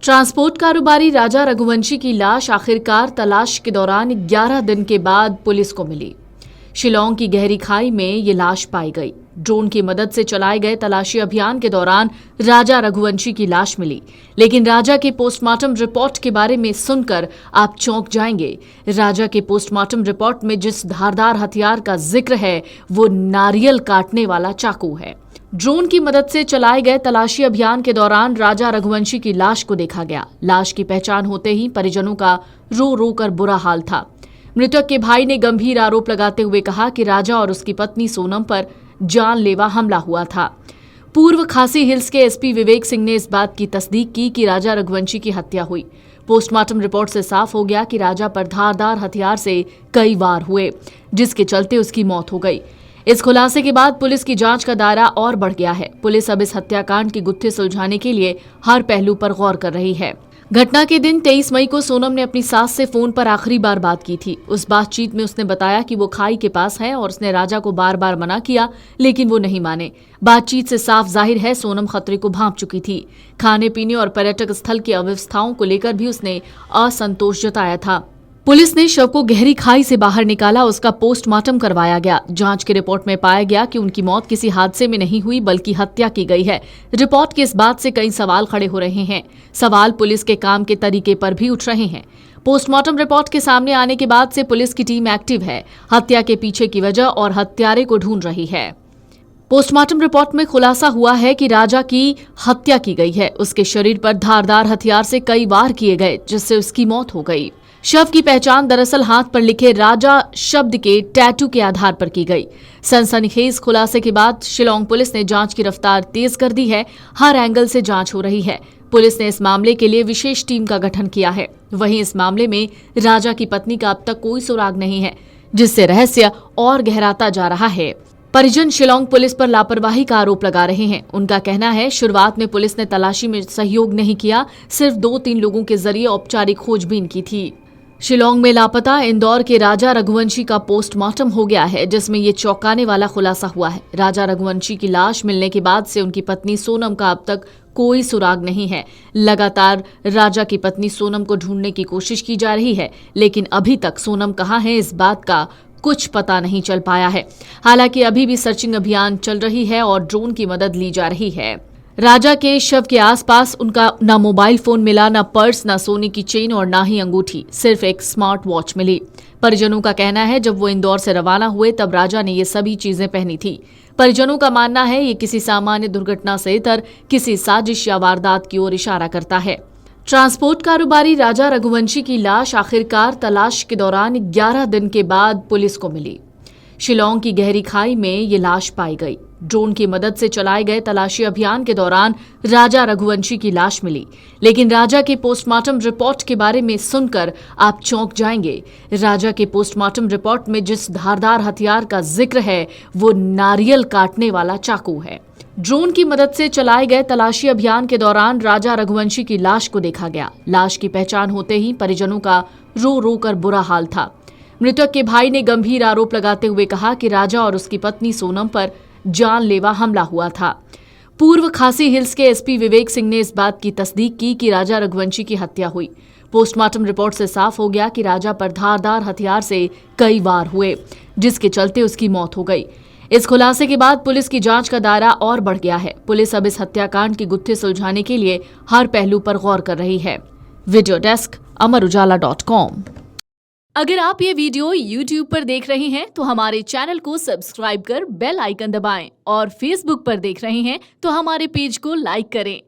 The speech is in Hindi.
ट्रांसपोर्ट कारोबारी राजा रघुवंशी की लाश आखिरकार तलाश के दौरान 11 दिन के बाद पुलिस को मिली। शिलांग की गहरी खाई में ये लाश पाई गई। ड्रोन की मदद से चलाए गए तलाशी अभियान के दौरान राजा रघुवंशी की लाश मिली, लेकिन राजा के पोस्टमार्टम रिपोर्ट के बारे में सुनकर आप चौंक जाएंगे। राजा के पोस्टमार्टम रिपोर्ट में जिस धारदार हथियार का जिक्र है वो नारियल काटने वाला चाकू है। ड्रोन की मदद से चलाए गए तलाशी अभियान के दौरान राजा रघुवंशी की लाश को देखा गया। लाश की पहचान होते ही परिजनों का रो रो कर बुरा हाल था। मृतक के भाई ने गंभीर आरोप लगाते हुए कहा कि राजा और उसकी पत्नी सोनम पर जानलेवा हमला हुआ था। पूर्व खासी हिल्स के एसपी विवेक सिंह ने इस बात की तस्दीक की कि राजा रघुवंशी की हत्या हुई। पोस्टमार्टम रिपोर्ट से साफ हो गया कि राजा पर धारदार हथियार से कई वार हुए, जिसके चलते उसकी मौत हो गई। इस खुलासे के बाद पुलिस की जांच का दायरा और बढ़ गया है। पुलिस अब इस हत्याकांड के गुत्थे सुलझाने के लिए हर पहलू पर गौर कर रही है। घटना के दिन 23 मई को सोनम ने अपनी सास से फोन पर आखिरी बार बात की थी। उस बातचीत में उसने बताया कि वो खाई के पास है और उसने राजा को बार बार मना किया, लेकिन वो नहीं माने। बातचीत से साफ जाहिर है सोनम खतरे को भांप चुकी थी। खाने पीने और पर्यटक स्थल की अव्यवस्थाओं को लेकर भी उसने असंतोष जताया था। पुलिस ने शव को गहरी खाई से बाहर निकाला, उसका पोस्टमार्टम करवाया गया। जांच की रिपोर्ट में पाया गया कि उनकी मौत किसी हादसे में नहीं हुई बल्कि हत्या की गई है। रिपोर्ट की इस बात से कई सवाल खड़े हो रहे हैं। सवाल पुलिस के काम के तरीके पर भी उठ रहे हैं। पोस्टमार्टम रिपोर्ट के सामने आने के बाद से पुलिस की टीम एक्टिव है, हत्या के पीछे की वजह और हत्यारे को ढूंढ रही है। पोस्टमार्टम रिपोर्ट में खुलासा हुआ है कि राजा की हत्या की गई है। उसके शरीर पर धारदार हथियार से कई वार किए गए, जिससे उसकी मौत हो गई। शव की पहचान दरअसल हाथ पर लिखे राजा शब्द के टैटू के आधार पर की गई। सनसनीखेज खुलासे के बाद शिलांग पुलिस ने जांच की रफ्तार तेज कर दी है। हर एंगल से जांच हो रही है। पुलिस ने इस मामले के लिए विशेष टीम का गठन किया है। वहीं इस मामले में राजा की पत्नी का अब तक कोई सुराग नहीं है, जिससे रहस्य और गहराता जा रहा है। परिजन शिलांग पुलिस पर लापरवाही का आरोप लगा रहे हैं। उनका कहना है शुरुआत में पुलिस ने तलाशी में सहयोग नहीं किया, सिर्फ 2-3 लोगों के जरिए औपचारिक खोजबीन की थी। शिलांग में लापता इंदौर के राजा रघुवंशी का पोस्टमार्टम हो गया है, जिसमें ये चौंकाने वाला खुलासा हुआ है। राजा रघुवंशी की लाश मिलने के बाद से उनकी पत्नी सोनम का अब तक कोई सुराग नहीं है। लगातार राजा की पत्नी सोनम को ढूंढने की कोशिश की जा रही है, लेकिन अभी तक सोनम कहाँ है इस बात का कुछ पता नहीं चल पाया है। हालांकि अभी भी सर्चिंग अभियान चल रही है और ड्रोन की मदद ली जा रही है। राजा के शव के आसपास उनका न मोबाइल फोन मिला, न पर्स, न सोने की चेन और न ही अंगूठी, सिर्फ एक स्मार्ट वॉच मिली। परिजनों का कहना है जब वो इंदौर से रवाना हुए तब राजा ने ये सभी चीजें पहनी थी। परिजनों का मानना है ये किसी सामान्य दुर्घटना से इतर किसी साजिश या वारदात की ओर इशारा करता है। ट्रांसपोर्ट कारोबारी राजा रघुवंशी की लाश आखिरकार तलाश के दौरान 11 दिन के बाद पुलिस को मिली। शिलांग की गहरी खाई में ये लाश पाई गई। ड्रोन की मदद से चलाए गए तलाशी अभियान के दौरान राजा रघुवंशी की लाश मिली, लेकिन राजा के पोस्टमार्टम रिपोर्ट के बारे में सुनकर आप चौंक जाएंगे। राजा के पोस्टमार्टम रिपोर्ट में जिस धारदार हथियार का जिक्र है वो नारियल काटने वाला चाकू है। ड्रोन की मदद से चलाए गए तलाशी अभियान के दौरान राजा रघुवंशी की लाश को देखा गया। लाश की पहचान होते ही परिजनों का रो रो कर बुरा हाल था। मृतक के भाई ने गंभीर आरोप लगाते हुए कहा कि राजा और उसकी पत्नी सोनम पर जानलेवा हमला हुआ था। पूर्व खासी हिल्स के एसपी विवेक सिंह ने इस बात की तस्दीक की कि राजा रघुवंशी की हत्या हुई। पोस्टमार्टम रिपोर्ट से साफ हो गया कि राजा पर धारदार हथियार से कई वार हुए, जिसके चलते उसकी मौत हो गई। इस खुलासे के बाद पुलिस की जांच का दायरा और बढ़ गया है। पुलिस अब इस हत्याकांड के गुत्थे सुलझाने के लिए हर पहलू पर गौर कर रही है। Video desk amarujala.com। अगर आप ये वीडियो YouTube पर देख रहे हैं तो हमारे चैनल को सब्सक्राइब कर बेल आइकन दबाएं और Facebook पर देख रहे हैं तो हमारे पेज को लाइक करें।